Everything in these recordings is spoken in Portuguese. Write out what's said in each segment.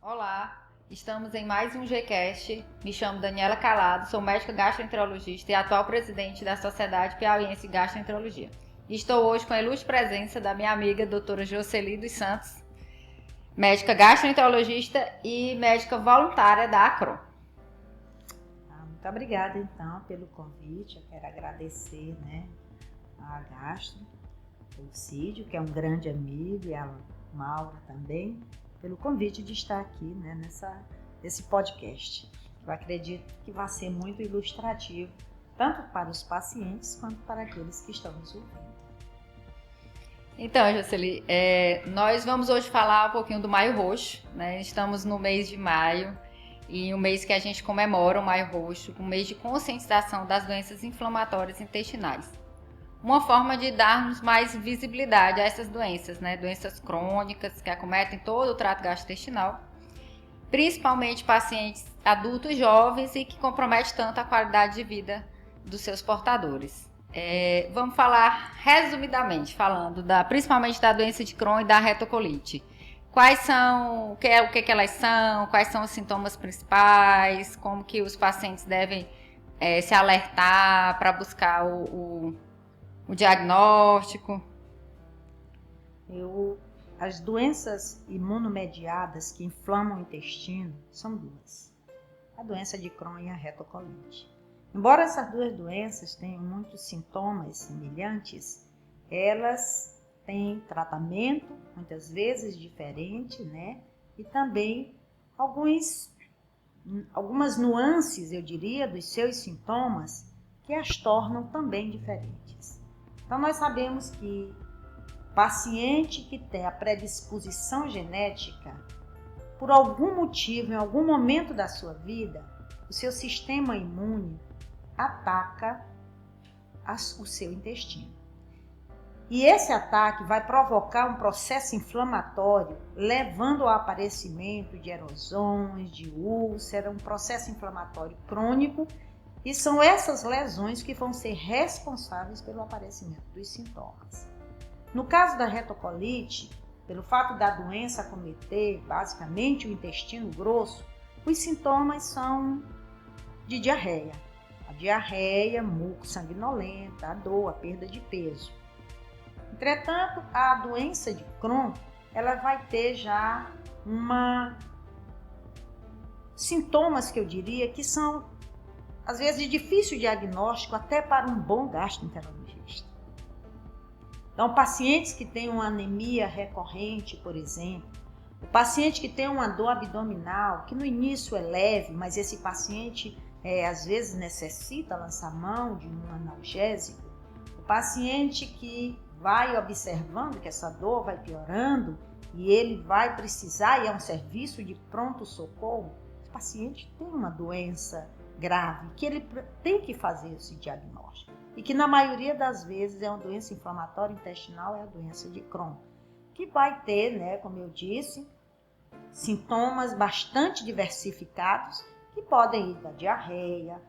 Olá, estamos em mais um Gcast. Me chamo Daniela Calado, sou médica gastroenterologista e atual presidente da Sociedade Piauiense de Gastroenterologia. Estou hoje com a ilustre presença da minha amiga doutora Jocely dos Santos, médica gastroenterologista e médica voluntária da ACRO. Muito obrigada, então, pelo convite. Eu quero agradecer, a Gastro, o Cídio, que é um grande amigo, e a Maura também, pelo convite de estar aqui, nesse podcast. Eu acredito que vai ser muito ilustrativo, tanto para os pacientes quanto para aqueles que estão nos ouvindo. Então, Jocely, nós vamos hoje falar um pouquinho do Maio Roxo, né? Estamos no mês de maio e o mês que a gente comemora o Maio Roxo, um mês de conscientização das doenças inflamatórias intestinais. Uma forma de darmos mais visibilidade a essas doenças, né? Doenças crônicas que acometem todo o trato gastrointestinal, principalmente pacientes adultos jovens e que comprometem tanto a qualidade de vida dos seus portadores. Vamos falar resumidamente, falando principalmente da doença de Crohn e da retocolite. Quais são, o que elas são, quais são os sintomas principais, como que os pacientes devem se alertar para buscar o diagnóstico? As doenças imunomediadas que inflamam o intestino são duas: a doença de Crohn e a retocolite. Embora essas duas doenças tenham muitos sintomas semelhantes, elas têm tratamento muitas vezes diferente, e também algumas nuances, eu diria, dos seus sintomas que as tornam também diferentes. Então, nós sabemos que paciente que tem a predisposição genética, por algum motivo, em algum momento da sua vida, o seu sistema imune ataca o seu intestino. E esse ataque vai provocar um processo inflamatório, levando ao aparecimento de erosões, de úlcera, um processo inflamatório crônico. E são essas lesões que vão ser responsáveis pelo aparecimento dos sintomas. No caso da retocolite, pelo fato da doença acometer basicamente o intestino grosso, os sintomas são de diarreia. A diarreia, muco sanguinolenta, a dor, a perda de peso. Entretanto, a doença de Crohn, ela vai ter já sintomas que eu diria que são às vezes de difícil diagnóstico até para um bom gastroenterologista. Então, pacientes que têm uma anemia recorrente, por exemplo, o paciente que tem uma dor abdominal, que no início é leve, mas esse paciente às vezes necessita lançar mão de um analgésico, o paciente que vai observando que essa dor vai piorando e ele vai precisar ir a um serviço de pronto-socorro, esse paciente tem uma doença grave, que ele tem que fazer esse diagnóstico. E que na maioria das vezes é uma doença inflamatória intestinal, é a doença de Crohn, que vai ter, como eu disse, sintomas bastante diversificados, que podem ir da diarreia,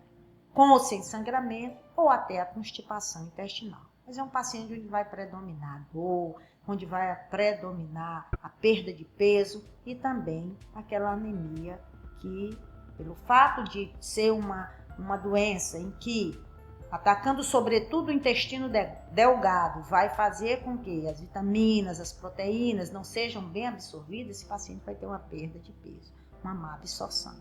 com ou sem sangramento, ou até a constipação intestinal. Mas é um paciente onde vai predominar a dor, onde vai predominar a perda de peso e também aquela anemia que, pelo fato de ser uma doença em que, atacando sobretudo o intestino delgado, vai fazer com que as vitaminas, as proteínas não sejam bem absorvidas, esse paciente vai ter uma perda de peso, uma má absorção.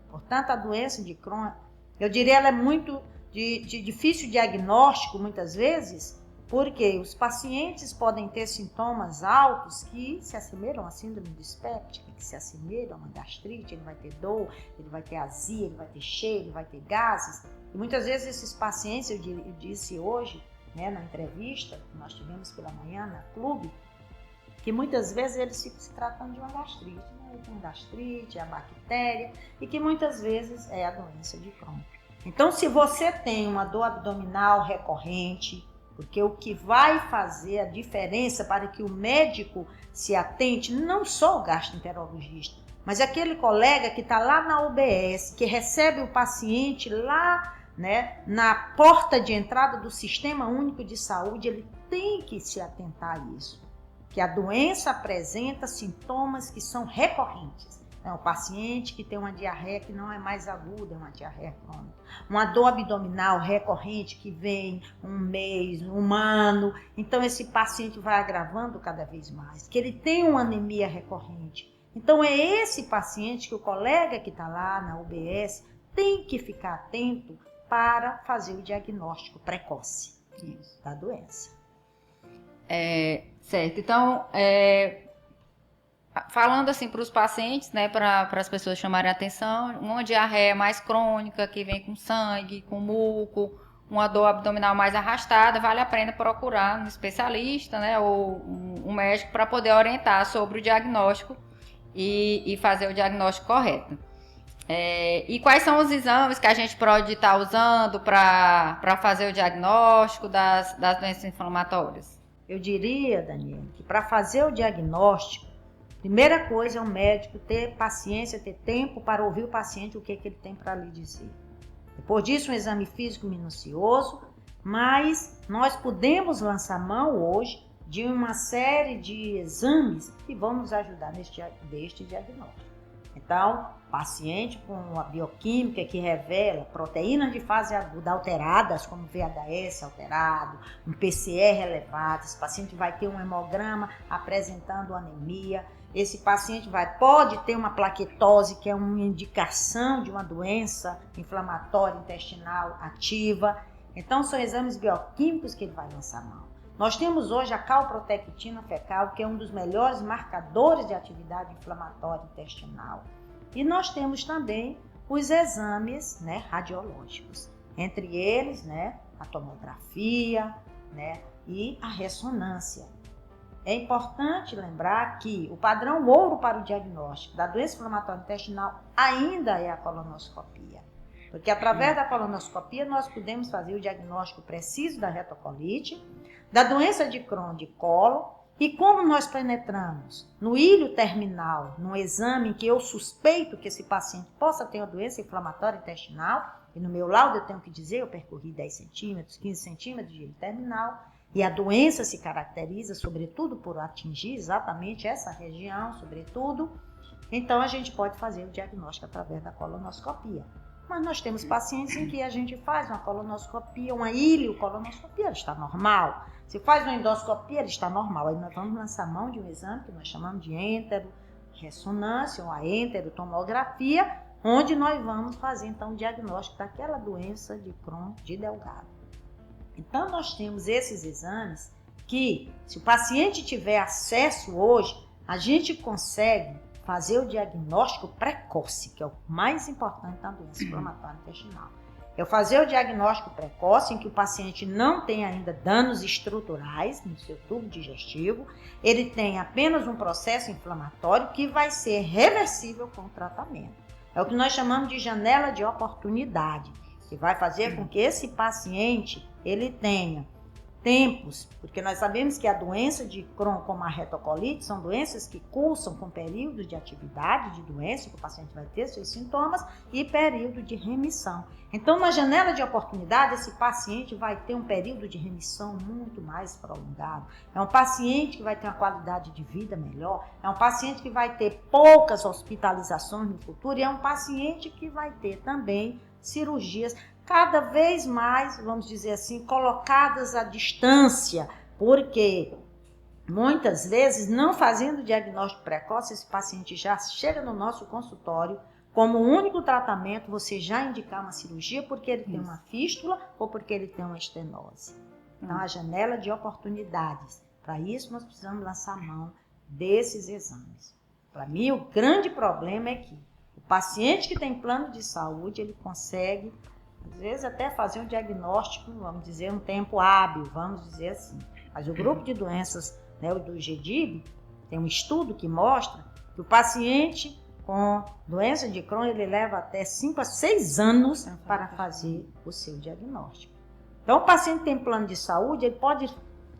Portanto, a doença de Crohn, eu diria, ela é muito de difícil diagnóstico muitas vezes, porque os pacientes podem ter sintomas altos que se assemelham à síndrome dispéptica, que se assemelham a uma gastrite, ele vai ter dor, ele vai ter azia, ele vai ter cheiro, ele vai ter gases. E muitas vezes esses pacientes, eu disse hoje, na entrevista que nós tivemos pela manhã na clube, que muitas vezes eles ficam se tratando de uma gastrite. Ele tem gastrite, é a bactéria, e que muitas vezes é a doença de Crohn. Então, se você tem uma dor abdominal recorrente, porque o que vai fazer a diferença para que o médico se atente, não só o gastroenterologista, mas aquele colega que está lá na UBS, que recebe o paciente lá, na porta de entrada do Sistema Único de Saúde, ele tem que se atentar a isso, que a doença apresenta sintomas que são recorrentes. É um paciente que tem uma diarreia que não é mais aguda, é uma diarreia crônica. Uma dor abdominal recorrente que vem um mês, um ano. Então, esse paciente vai agravando cada vez mais. Que ele tem uma anemia recorrente. Então, é esse paciente que o colega que está lá na UBS tem que ficar atento para fazer o diagnóstico precoce da doença. Certo. Então, falando assim para os pacientes, né, para as pessoas chamarem a atenção, uma diarreia mais crônica, que vem com sangue, com muco, uma dor abdominal mais arrastada, vale a pena procurar um especialista, né, ou um médico para poder orientar sobre o diagnóstico e fazer o diagnóstico correto. E quais são os exames que a gente pode estar usando para fazer o diagnóstico das doenças inflamatórias? Eu diria, Daniela, que para fazer o diagnóstico, primeira coisa é o médico ter paciência, ter tempo para ouvir o paciente, o que ele tem para lhe dizer. Depois disso, um exame físico minucioso, mas nós podemos lançar mão hoje de uma série de exames que vão nos ajudar neste diagnóstico. Então, paciente com a bioquímica que revela proteínas de fase aguda alteradas, como VHS alterado, um PCR elevado, esse paciente vai ter um hemograma apresentando anemia, esse paciente pode ter uma plaquetose, que é uma indicação de uma doença inflamatória intestinal ativa. Então, são exames bioquímicos que ele vai lançar mão. Nós temos hoje a calprotectina fecal, que é um dos melhores marcadores de atividade inflamatória intestinal. E nós temos também os exames, né, radiológicos. Entre eles, né, a tomografia, né, e a ressonância. É importante lembrar que o padrão ouro para o diagnóstico da doença inflamatória intestinal ainda é a colonoscopia. Porque através da colonoscopia nós podemos fazer o diagnóstico preciso da retocolite, da doença de Crohn de colo, e como nós penetramos no ilho terminal, num exame que eu suspeito que esse paciente possa ter uma doença inflamatória intestinal, e no meu laudo eu tenho que dizer, eu percorri 10 centímetros, 15 centímetros de ilho terminal, e a doença se caracteriza sobretudo por atingir exatamente essa região, sobretudo, então a gente pode fazer o diagnóstico através da colonoscopia. Mas nós temos pacientes em que a gente faz uma colonoscopia, uma ilio-colonoscopia, ele está normal. Se faz uma endoscopia, ele está normal. Aí nós vamos lançar mão de um exame que nós chamamos de enteroressonância ou a enterotomografia, onde nós vamos fazer então o diagnóstico daquela doença de Crohn de Delgado. Então nós temos esses exames que, se o paciente tiver acesso hoje, a gente consegue fazer o diagnóstico precoce, que é o mais importante da doença inflamatória intestinal. É fazer o diagnóstico precoce em que o paciente não tem ainda danos estruturais no seu tubo digestivo, ele tem apenas um processo inflamatório que vai ser reversível com o tratamento. É o que nós chamamos de janela de oportunidade, que vai fazer com que esse paciente ele tenha tempos, porque nós sabemos que a doença de Crohn, como a retocolite, são doenças que cursam com período de atividade de doença, que o paciente vai ter seus sintomas, e período de remissão. Então, na janela de oportunidade, esse paciente vai ter um período de remissão muito mais prolongado. É um paciente que vai ter uma qualidade de vida melhor, é um paciente que vai ter poucas hospitalizações no futuro, e é um paciente que vai ter também cirurgias cada vez mais, vamos dizer assim, colocadas à distância, porque muitas vezes, não fazendo diagnóstico precoce, esse paciente já chega no nosso consultório, como único tratamento, você já indicar uma cirurgia porque ele tem uma fístula ou porque ele tem uma estenose. Então, a janela de oportunidades. Para isso, nós precisamos lançar mão desses exames. Para mim, o grande problema é que o paciente que tem plano de saúde, ele consegue às vezes até fazer um diagnóstico, vamos dizer, um tempo hábil, vamos dizer assim. Mas o grupo de doenças, né, do GDIB, tem um estudo que mostra que o paciente com doença de Crohn, ele leva até 5 a 6 anos para fazer o seu diagnóstico. Então, o paciente que tem plano de saúde, ele pode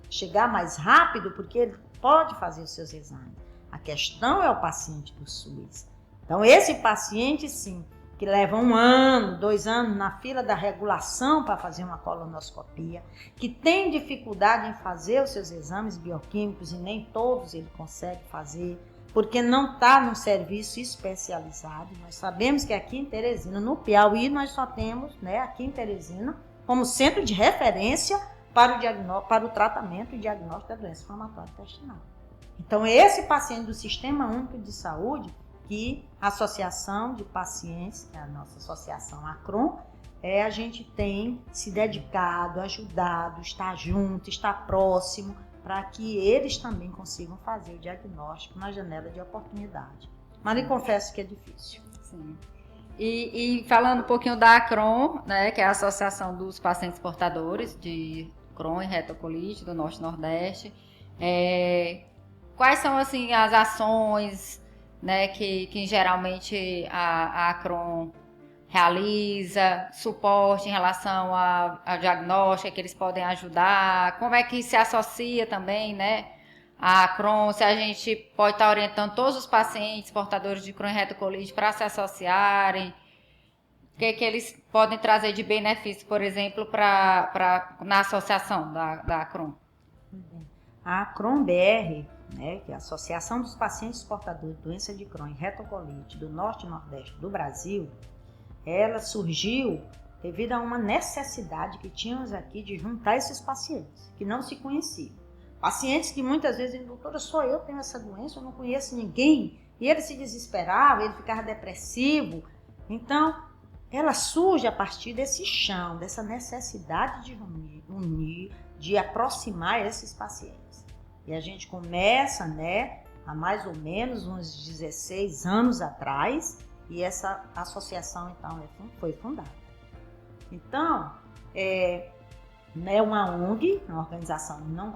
chegar mais rápido porque ele pode fazer os seus exames. A questão é o paciente do SUS. Então, esse paciente, sim, que leva 1 ano, 2 anos na fila da regulação para fazer uma colonoscopia, que tem dificuldade em fazer os seus exames bioquímicos e nem todos ele consegue fazer, porque não está num serviço especializado. Nós sabemos que aqui em Teresina, no Piauí, nós só temos, né, aqui em Teresina, como centro de referência para o tratamento e diagnóstico da doença inflamatória intestinal. Então, esse paciente do Sistema Único de Saúde, que a Associação de Pacientes, a nossa associação ACRON, a gente tem se dedicado, ajudado, está junto, está próximo, para que eles também consigam fazer o diagnóstico na janela de oportunidade. Mas eu confesso que é difícil. Sim. E falando um pouquinho da ACRON, né, que é a Associação dos Pacientes Portadores de Crohn e Retocolite do Norte e Nordeste, quais são assim, as ações, né, que geralmente a ACRON realiza, suporte em relação ao diagnóstico, que eles podem ajudar, como é que se associa também, né, a Crohn, se a gente pode estar orientando todos os pacientes portadores de Crohn e retocolite para se associarem, o que eles podem trazer de benefício, por exemplo, na associação da Crohn? A Crohn BR, né, que é a Associação dos Pacientes Portadores de Doença de Crohn e Retocolite do Norte e Nordeste do Brasil, ela surgiu devido a uma necessidade que tínhamos aqui de juntar esses pacientes, que não se conheciam. Pacientes que muitas vezes dizem, doutora, só eu tenho essa doença, eu não conheço ninguém. E ele se desesperava, ele ficava depressivo. Então, ela surge a partir desse chão, dessa necessidade de unir, de aproximar esses pacientes. E a gente começa, né, há mais ou menos uns 16 anos atrás, e essa associação, então, foi fundada. Então, é uma ONG, uma organização não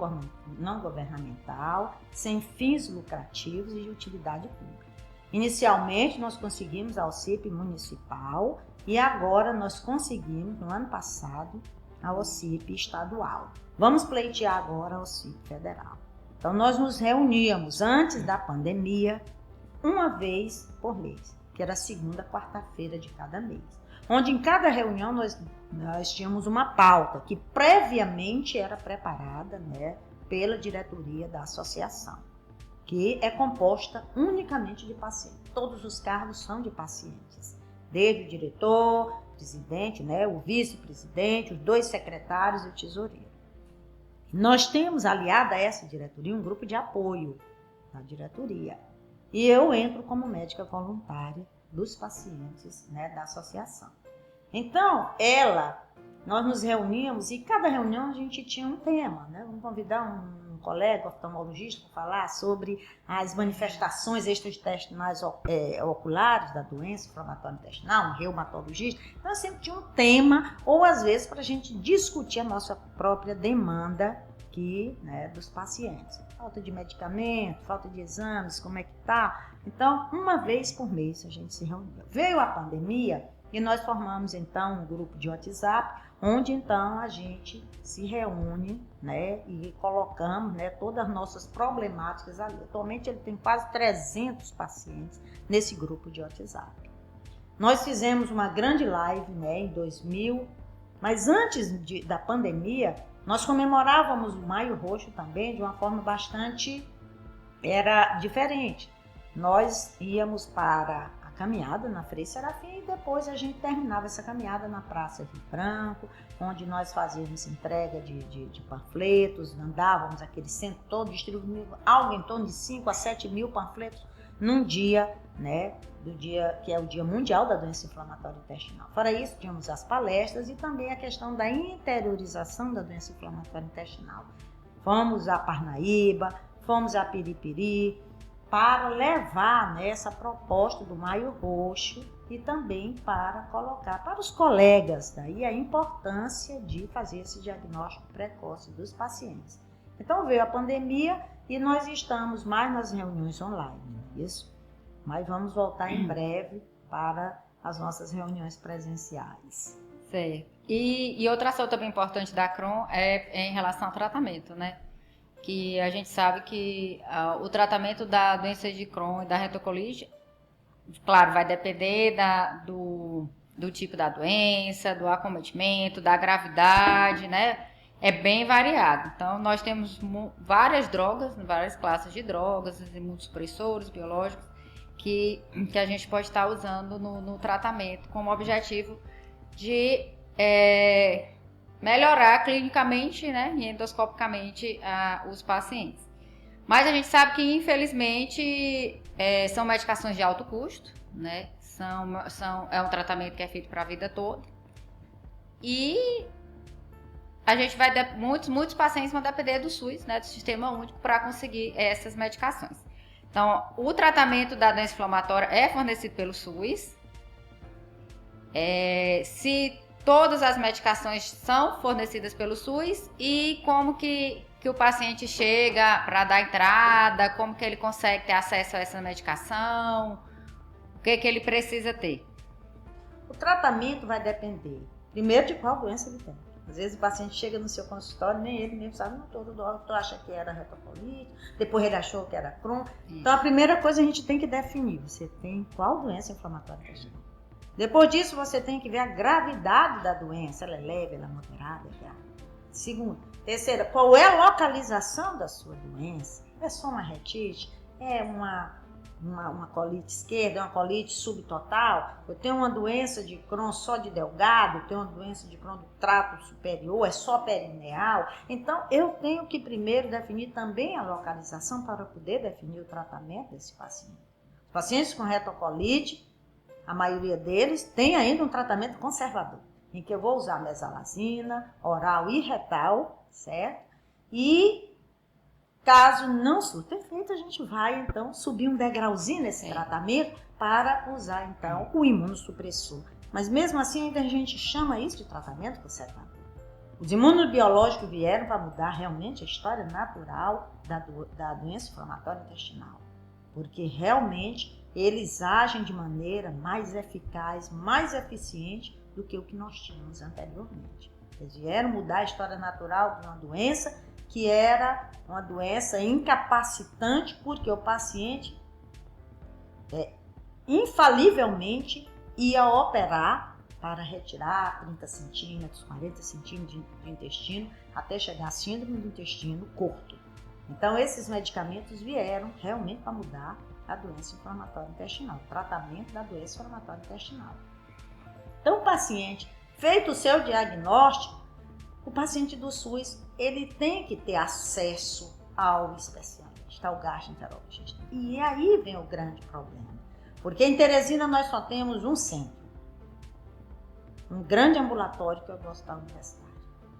governamental, sem fins lucrativos e de utilidade pública. Inicialmente, nós conseguimos a OCIP municipal e agora nós conseguimos, no ano passado, a OCIP estadual. Vamos pleitear agora a OCIP federal. Então, nós nos reuníamos antes da pandemia, uma vez por mês, que era a segunda quarta-feira de cada mês, onde em cada reunião nós tínhamos uma pauta que previamente era preparada, né, pela diretoria da associação, que é composta unicamente de pacientes. Todos os cargos são de pacientes, desde o diretor, presidente, né, o vice-presidente, os 2 secretários e o tesoureiro. Nós temos aliado a essa diretoria um grupo de apoio da diretoria. E eu entro como médica voluntária dos pacientes, né, da associação. Então, nós nos reuníamos e cada reunião a gente tinha um tema, né? Vamos convidar um colega oftalmologista para falar sobre as manifestações extraintestinais oculares da doença inflamatória intestinal, um reumatologista. Então, sempre tinha um tema, ou às vezes para a gente discutir a nossa própria demanda dos pacientes. Falta de medicamento, falta de exames, como é que tá? Então, uma vez por mês a gente se reunia. Veio a pandemia e nós formamos então um grupo de WhatsApp, onde então a gente se reúne, né, e colocamos, né, todas as nossas problemáticas ali. Atualmente ele tem quase 300 pacientes nesse grupo de WhatsApp. Nós fizemos uma grande live, né, em 2000, mas antes da pandemia, nós comemorávamos o Maio Roxo também de uma forma bastante diferente. Nós íamos para a caminhada na Frei Serafim e depois a gente terminava essa caminhada na Praça Rio Branco, onde nós fazíamos entrega de panfletos, andávamos aquele centro todo, distribuindo algo em torno de 5 a 7 mil panfletos num dia, né, do dia que é o Dia Mundial da Doença Inflamatória Intestinal. Fora isso, tínhamos as palestras e também a questão da interiorização da doença inflamatória intestinal. Fomos a Parnaíba, fomos a Piripiri, para levar, né, essa proposta do Maio Roxo e também para colocar para os colegas daí a importância de fazer esse diagnóstico precoce dos pacientes. Então veio a pandemia e nós estamos mais nas reuniões online, isso? Mas vamos voltar em breve para as nossas reuniões presenciais. Certo. E outra ação também importante da Crohn é em relação ao tratamento, né? Que a gente sabe que o tratamento da doença de Crohn e da retocolite, claro, vai depender do tipo da doença, do acometimento, da gravidade, né? É bem variado. Então, nós temos várias drogas, várias classes de drogas, imunossupressores, biológicos, que a gente pode estar usando no tratamento com o objetivo de melhorar clinicamente, né, e endoscopicamente os pacientes. Mas a gente sabe que, infelizmente, são medicações de alto custo, né? É um tratamento que é feito para a vida toda. E a gente muitos pacientes vão depender do SUS, né, do Sistema Único, para conseguir essas medicações. Então, o tratamento da doença inflamatória é fornecido pelo SUS. Se todas as medicações são fornecidas pelo SUS e como que o paciente chega para dar entrada, como que ele consegue ter acesso a essa medicação, o que ele precisa ter. O tratamento vai depender, primeiro, de qual doença ele tem. Às vezes o paciente chega no seu consultório, nem ele mesmo sabe, não, todo doutor acha que era retocolite, depois ele achou que era Crohn. Então a primeira coisa a gente tem que definir, você tem qual doença inflamatória intestinal. Depois disso você tem que ver a gravidade da doença, ela é leve, ela é moderada, é grave. Segundo, terceira, qual é a localização da sua doença? É só uma retite? É uma colite esquerda, uma colite subtotal? Eu tenho uma doença de Crohn só de delgado, eu tenho uma doença de Crohn do trato superior, é só perineal? Então, eu tenho que primeiro definir também a localização para poder definir o tratamento desse paciente. Os pacientes com retocolite, a maioria deles tem ainda um tratamento conservador, em que eu vou usar mesalazina, oral e retal, certo? E caso não surta efeito, a gente vai então subir um degrauzinho nesse tratamento para usar então o imunossupressor. Mas mesmo assim ainda a gente chama isso de tratamento conservador. Os imunobiológicos vieram para mudar realmente a história natural da doença inflamatória intestinal, porque realmente eles agem de maneira mais eficaz, mais eficiente do que o que nós tínhamos anteriormente. Eles vieram mudar a história natural de uma doença que era uma doença incapacitante, porque o paciente infalivelmente ia operar para retirar 30 centímetros, 40 centímetros de intestino, até chegar à síndrome do intestino curto. Então, esses medicamentos vieram realmente para mudar a doença inflamatória intestinal, o tratamento da doença inflamatória intestinal. Então, o paciente, feito o seu diagnóstico, o paciente do SUS, ele tem que ter acesso ao especialista, ao gastroenterologista. E aí vem o grande problema, porque em Teresina nós só temos um centro, um grande ambulatório que é o Hospital Universitário.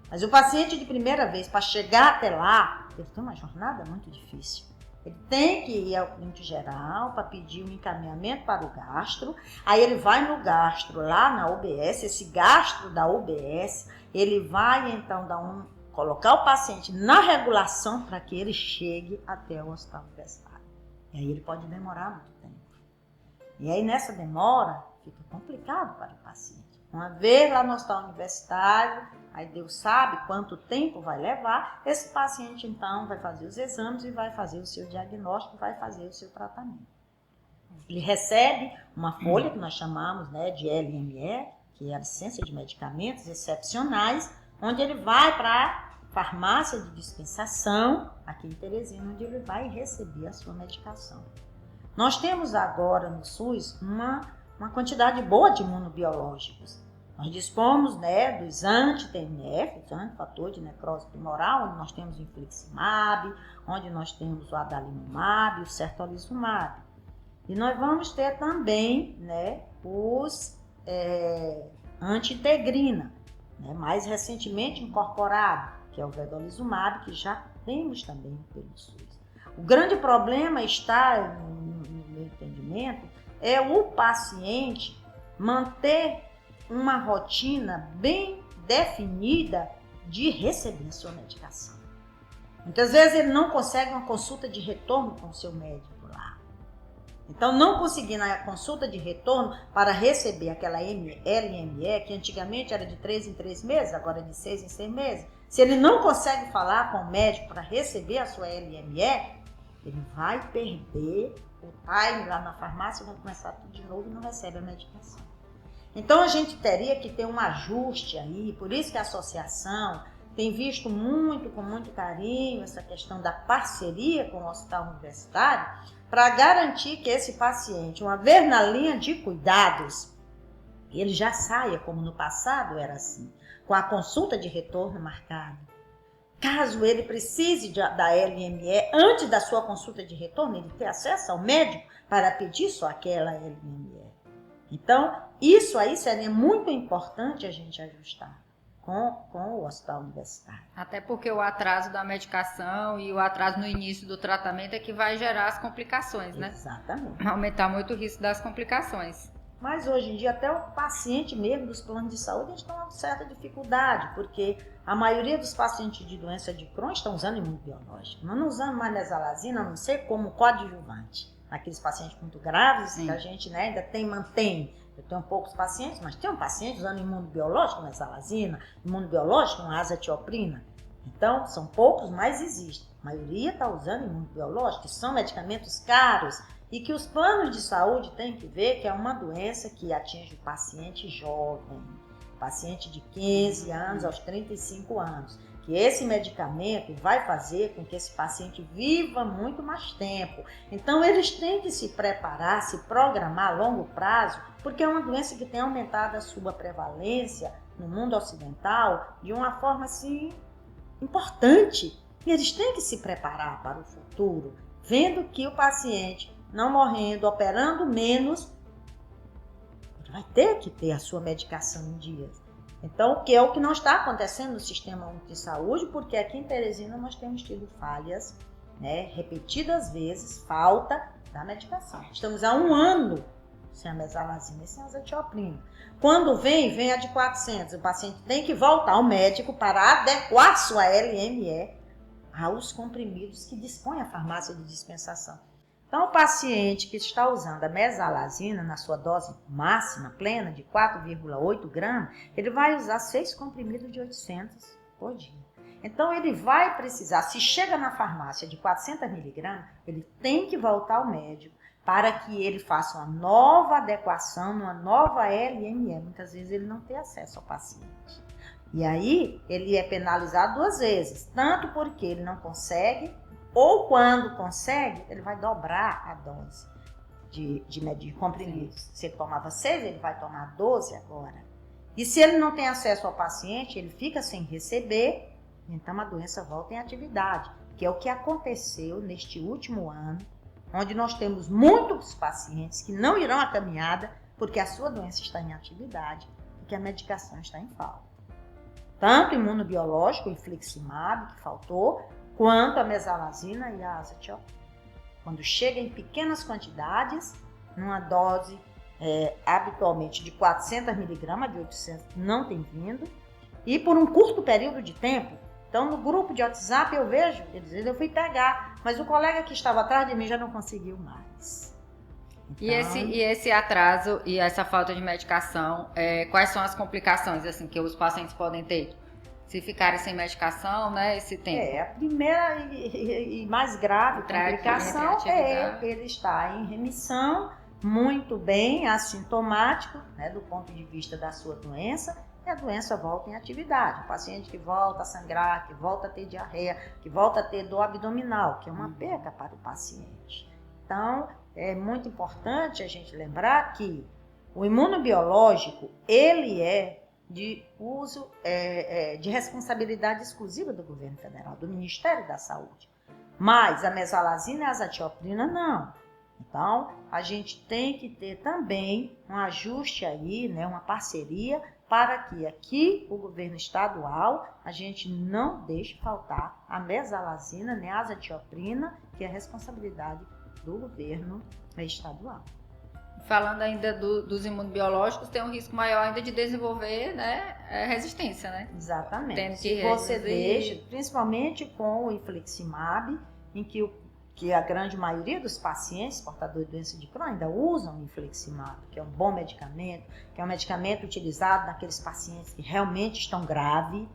Mas o paciente de primeira vez, para chegar até lá, ele tem uma jornada muito difícil. Ele tem que ir ao clínico geral para pedir um encaminhamento para o gastro. Aí ele vai no gastro, lá na UBS, esse gastro da UBS, ele vai então colocar o paciente na regulação para que ele chegue até o hospital universitário. E aí ele pode demorar muito tempo. E aí nessa demora fica complicado para o paciente. Uma vez lá no hospital universitário, aí Deus sabe quanto tempo vai levar, esse paciente então vai fazer os exames e vai fazer o seu diagnóstico, vai fazer o seu tratamento. Ele recebe uma folha que nós chamamos, né, de LME, que é a licença de medicamentos excepcionais, onde ele vai para a farmácia de dispensação, aqui em Teresina, onde ele vai receber a sua medicação. Nós temos agora no SUS uma quantidade boa de imunobiológicos. Nós dispomos, né, dos anti-TNF, fator de necrose tumoral, onde nós temos o infliximab, onde nós temos o adalimumab, o certolizumab. E nós vamos ter também, né, os anti-integrina, né, mais recentemente incorporado, que é o vedolizumab, que já temos também pelo SUS. O grande problema está, no meu entendimento, é o paciente manter uma rotina bem definida de receber a sua medicação. Muitas vezes ele não consegue uma consulta de retorno com o seu médico lá. Então, não conseguindo a consulta de retorno para receber aquela LME, que antigamente era de 3 em 3 meses, agora é de 6 em 6 meses, se ele não consegue falar com o médico para receber a sua LME, ele vai perder o time lá na farmácia, vai começar tudo de novo e não recebe a medicação. Então, a gente teria que ter um ajuste aí, por isso que a associação tem visto muito, com muito carinho, essa questão da parceria com o hospital universitário para garantir que esse paciente, uma vez na linha de cuidados, ele já saia, como no passado era assim, com a consulta de retorno marcada. Caso ele precise da LME, antes da sua consulta de retorno, ele ter acesso ao médico para pedir só aquela LME. Então, isso aí seria muito importante a gente ajustar com o hospital universitário. Até porque o atraso da medicação e o atraso no início do tratamento é que vai gerar as complicações, né? Exatamente. Aumentar muito o risco das complicações. Mas hoje em dia até o paciente mesmo dos planos de saúde estão com certa dificuldade, porque a maioria dos pacientes de doença de Crohn estão usando imunobiológico, não usando mais mesalazina, a não ser como coadjuvante. Aqueles pacientes muito graves, que a gente ainda mantém. Eu tenho poucos pacientes, mas tem um paciente usando imunobiológico, mesalazina, imunobiológico, uma azatioprina. Então, são poucos, mas existem. A maioria está usando imunobiológico, que são medicamentos caros e que os planos de saúde têm que ver que é uma doença que atinge o paciente jovem, paciente de 15 anos aos 35 anos. Que esse medicamento vai fazer com que esse paciente viva muito mais tempo. Então, eles têm que se preparar, se programar a longo prazo, porque é uma doença que tem aumentado a sua prevalência no mundo ocidental de uma forma assim importante. E eles têm que se preparar para o futuro, vendo que o paciente, não morrendo, operando menos, ele vai ter que ter a sua medicação em dias. Então, que é o que não está acontecendo no Sistema Único de Saúde, porque aqui em Teresina nós temos tido falhas, repetidas vezes, falta da medicação. Estamos há 1 ano sem a mesalazina e sem a azatioprina. Quando vem a de 400. O paciente tem que voltar ao médico para adequar sua LME aos comprimidos que dispõe a farmácia de dispensação. Então, o paciente que está usando a mesalazina na sua dose máxima, plena, de 4,8 gramas, ele vai usar 6 comprimidos de 800 por dia. Então, ele vai precisar, se chega na farmácia de 400 miligramas, ele tem que voltar ao médico para que ele faça uma nova adequação, uma nova LME. Muitas vezes ele não tem acesso ao paciente. E aí, ele é penalizado 2 vezes, tanto porque ele não consegue, ou quando consegue, ele vai dobrar a dose de comprimidos. Se ele tomava 6, ele vai tomar 12 agora. E se ele não tem acesso ao paciente, ele fica sem receber, então a doença volta em atividade, que é o que aconteceu neste último ano, onde nós temos muitos pacientes que não irão à caminhada porque a sua doença está em atividade, porque a medicação está em falta. Tanto imunobiológico, o infliximab, que faltou, quanto a mesalazina e a azatioprina. Quando chega em pequenas quantidades, numa dose habitualmente de 400 miligramas, de 800 não tem vindo, e por um curto período de tempo. Então, no grupo de WhatsApp eu vejo, eu fui pegar, mas o colega que estava atrás de mim já não conseguiu mais. Então... E esse atraso e essa falta de medicação, quais são as complicações assim, que os pacientes podem ter? Se ficarem sem medicação, né, esse tempo. A primeira e mais grave complicação é ele estar em remissão, muito bem, assintomático, né, do ponto de vista da sua doença, e a doença volta em atividade. O paciente que volta a sangrar, que volta a ter diarreia, que volta a ter dor abdominal, que é uma perca para o paciente. Então, é muito importante a gente lembrar que o imunobiológico, ele é de uso, de responsabilidade exclusiva do governo federal, do Ministério da Saúde. Mas a mesalazina e a azatioprina não. Então, a gente tem que ter também um ajuste aí, né, uma parceria, para que aqui, o governo estadual, a gente não deixe faltar a mesalazina nem a azatioprina, que é responsabilidade do governo estadual. Falando ainda dos imunobiológicos, tem um risco maior ainda de desenvolver, né, resistência, né? Exatamente. Tendo que se você deixa, principalmente com o infliximab, em que a grande maioria dos pacientes portadores de doença de Crohn ainda usam o infliximab, que é um bom medicamento, que é um medicamento utilizado naqueles pacientes que realmente estão graves,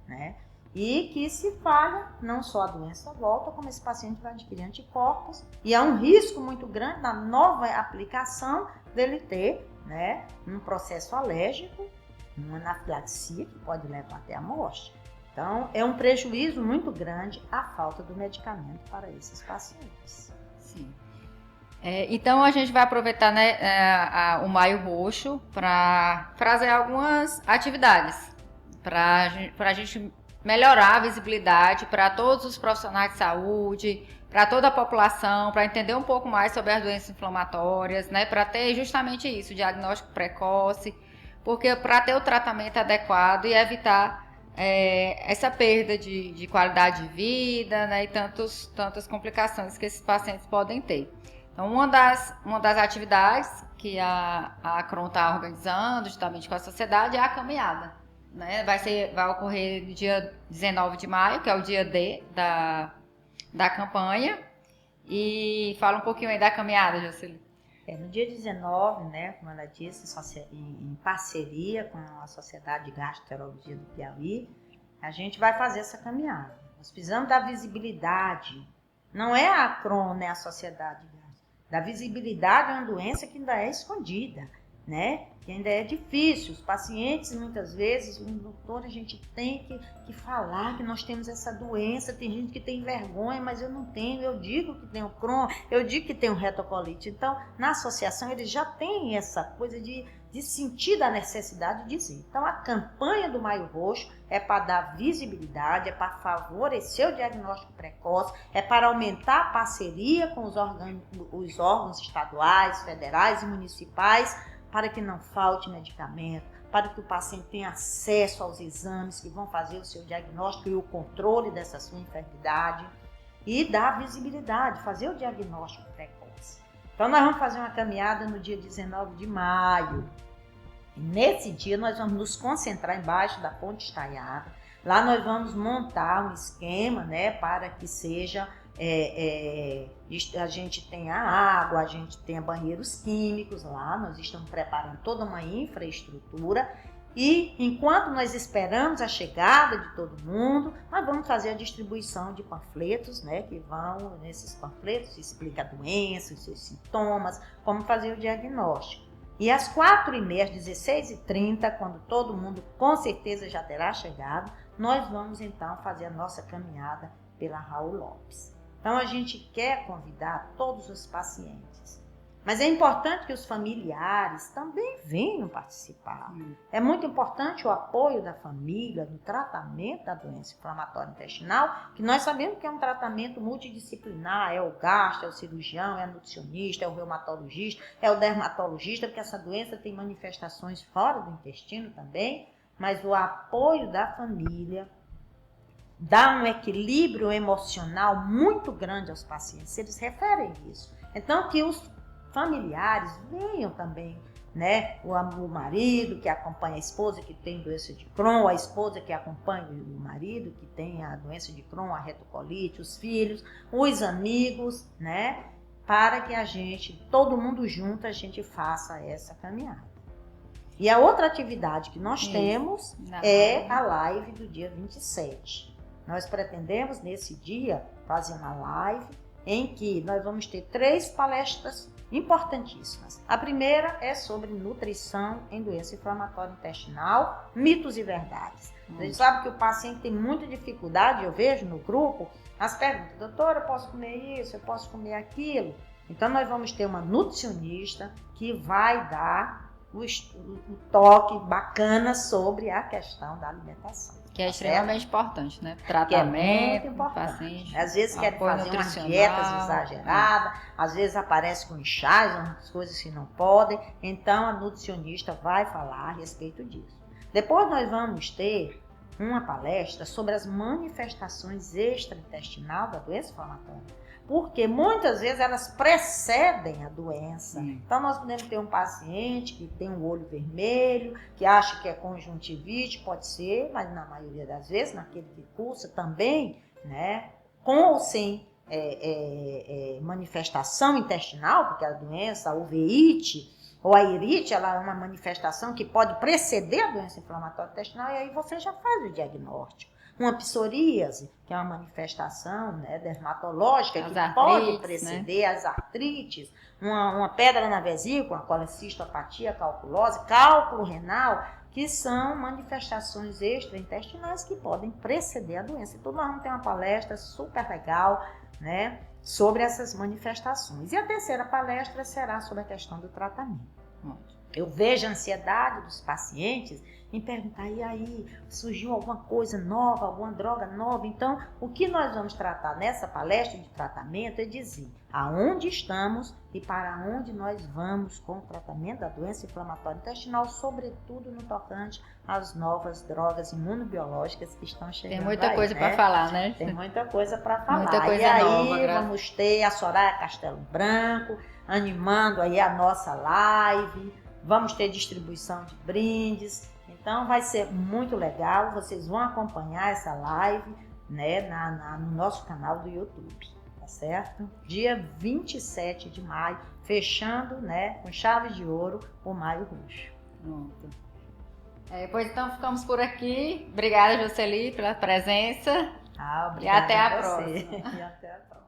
né? E que se falha, não só a doença volta, como esse paciente vai adquirir anticorpos. E há um risco muito grande na nova aplicação dele ter, né, um processo alérgico, uma anafilaxia que pode levar até a morte. Então, é um prejuízo muito grande a falta do medicamento para esses pacientes. Sim. Então, a gente vai aproveitar, né, o Maio Roxo para fazer algumas atividades para a gente melhorar a visibilidade para todos os profissionais de saúde, para toda a população, para entender um pouco mais sobre as doenças inflamatórias, né, para ter justamente isso, diagnóstico precoce, porque para ter o tratamento adequado e evitar essa perda de qualidade de vida, né, e tantas complicações que esses pacientes podem ter. Então, uma das atividades que a Acron está organizando, justamente com a sociedade, é a caminhada. Né? Vai ocorrer no dia 19 de maio, que é o dia D da campanha. E fala um pouquinho aí da caminhada, Jocely. No dia 19, né, como ela disse, em parceria com a Sociedade de Gastroenterologia do Piauí, a gente vai fazer essa caminhada. Nós precisamos da visibilidade. Não é a Acron, né, a Sociedade da visibilidade é uma doença que ainda é escondida, né? Que ainda é difícil. Os pacientes, muitas vezes, o doutor, a gente tem que falar que nós temos essa doença. Tem gente que tem vergonha, mas eu não tenho. Eu digo que tenho Crohn, eu digo que tenho retocolite. Então, na associação, eles já têm essa coisa de sentir a necessidade de dizer. Então, a campanha do Maio Roxo é para dar visibilidade, é para favorecer o diagnóstico precoce, é para aumentar a parceria com os órgãos estaduais, federais e municipais, para que não falte medicamento, para que o paciente tenha acesso aos exames que vão fazer o seu diagnóstico e o controle dessa sua enfermidade, e dar visibilidade, fazer o diagnóstico precoce. Então, nós vamos fazer uma caminhada no dia 19 de maio. E nesse dia, nós vamos nos concentrar embaixo da Ponte Estaiada. Lá nós vamos montar um esquema, né, para que seja... a gente tenha água, a gente tenha banheiros químicos lá, nós estamos preparando toda uma infraestrutura e enquanto nós esperamos a chegada de todo mundo, nós vamos fazer a distribuição de panfletos, né, que vão, nesses panfletos, explica a doença, os seus sintomas, como fazer o diagnóstico. E às 4h30, às 16h30, quando todo mundo com certeza já terá chegado, nós vamos então fazer a nossa caminhada pela Raul Lopes. Então, a gente quer convidar todos os pacientes. Mas é importante que os familiares também venham participar. É muito importante o apoio da família no tratamento da doença inflamatória intestinal, que nós sabemos que é um tratamento multidisciplinar, é o gastro, é o cirurgião, é o nutricionista, é o reumatologista, é o dermatologista, porque essa doença tem manifestações fora do intestino também, mas o apoio da família dá um equilíbrio emocional muito grande aos pacientes, eles referem isso. Então, que os familiares venham também, né? O marido que acompanha a esposa que tem doença de Crohn, a esposa que acompanha o marido que tem a doença de Crohn, a retocolite, os filhos, os amigos, né? Para que a gente, todo mundo junto, a gente faça essa caminhada. E a outra atividade que nós temos é a live do dia 27. Nós pretendemos, nesse dia, fazer uma live em que nós vamos ter 3 palestras importantíssimas. A primeira é sobre nutrição em doença inflamatória intestinal, mitos e verdades. A gente sabe que o paciente tem muita dificuldade, eu vejo no grupo, as perguntas, doutora, eu posso comer isso, eu posso comer aquilo? Então, nós vamos ter uma nutricionista que vai dar o toque bacana sobre a questão da alimentação. Que é extremamente importante, né? Tratamento, que é muito importante. Paciente, às vezes querem fazer umas dietas exageradas, às vezes aparece com inchaço, umas coisas que não podem. Então, a nutricionista vai falar a respeito disso. Depois nós vamos ter uma palestra sobre as manifestações extraintestinais da doença inflamatória. Porque muitas vezes elas precedem a doença. Então, nós podemos ter um paciente que tem um olho vermelho, que acha que é conjuntivite, pode ser, mas na maioria das vezes, naquele que cursa também, né, com ou sem manifestação intestinal, porque a doença, a uveíte ou a irite, ela é uma manifestação que pode preceder a doença inflamatória intestinal, e aí você já faz o diagnóstico. Uma psoríase, que é uma manifestação, né, dermatológica, que pode preceder, né, as artrites, uma pedra na vesícula, a colecistopatia calculosa, cálculo renal, que são manifestações extraintestinais que podem preceder a doença. Então nós vamos ter uma palestra super legal, né, sobre essas manifestações. E a terceira palestra será sobre a questão do tratamento. Eu vejo a ansiedade dos pacientes em perguntar, e aí, surgiu alguma coisa nova, alguma droga nova? Então, o que nós vamos tratar nessa palestra de tratamento é dizer aonde estamos e para onde nós vamos com o tratamento da doença inflamatória intestinal, sobretudo no tocante às novas drogas imunobiológicas que estão chegando. Tem muita aí, coisa né? para falar, né? Tem muita coisa para falar. Muita coisa e aí nova, vamos ter a Soraya Castelo Branco animando aí a nossa live, vamos ter distribuição de brindes. Então vai ser muito legal, vocês vão acompanhar essa live, né, no nosso canal do YouTube, tá certo? Dia 27 de maio, fechando, né, com chave de ouro o Maio Roxo. Pronto. Pois então ficamos por aqui. Obrigada, Jocely, pela presença. Obrigada e até a você. próxima. E até a próxima.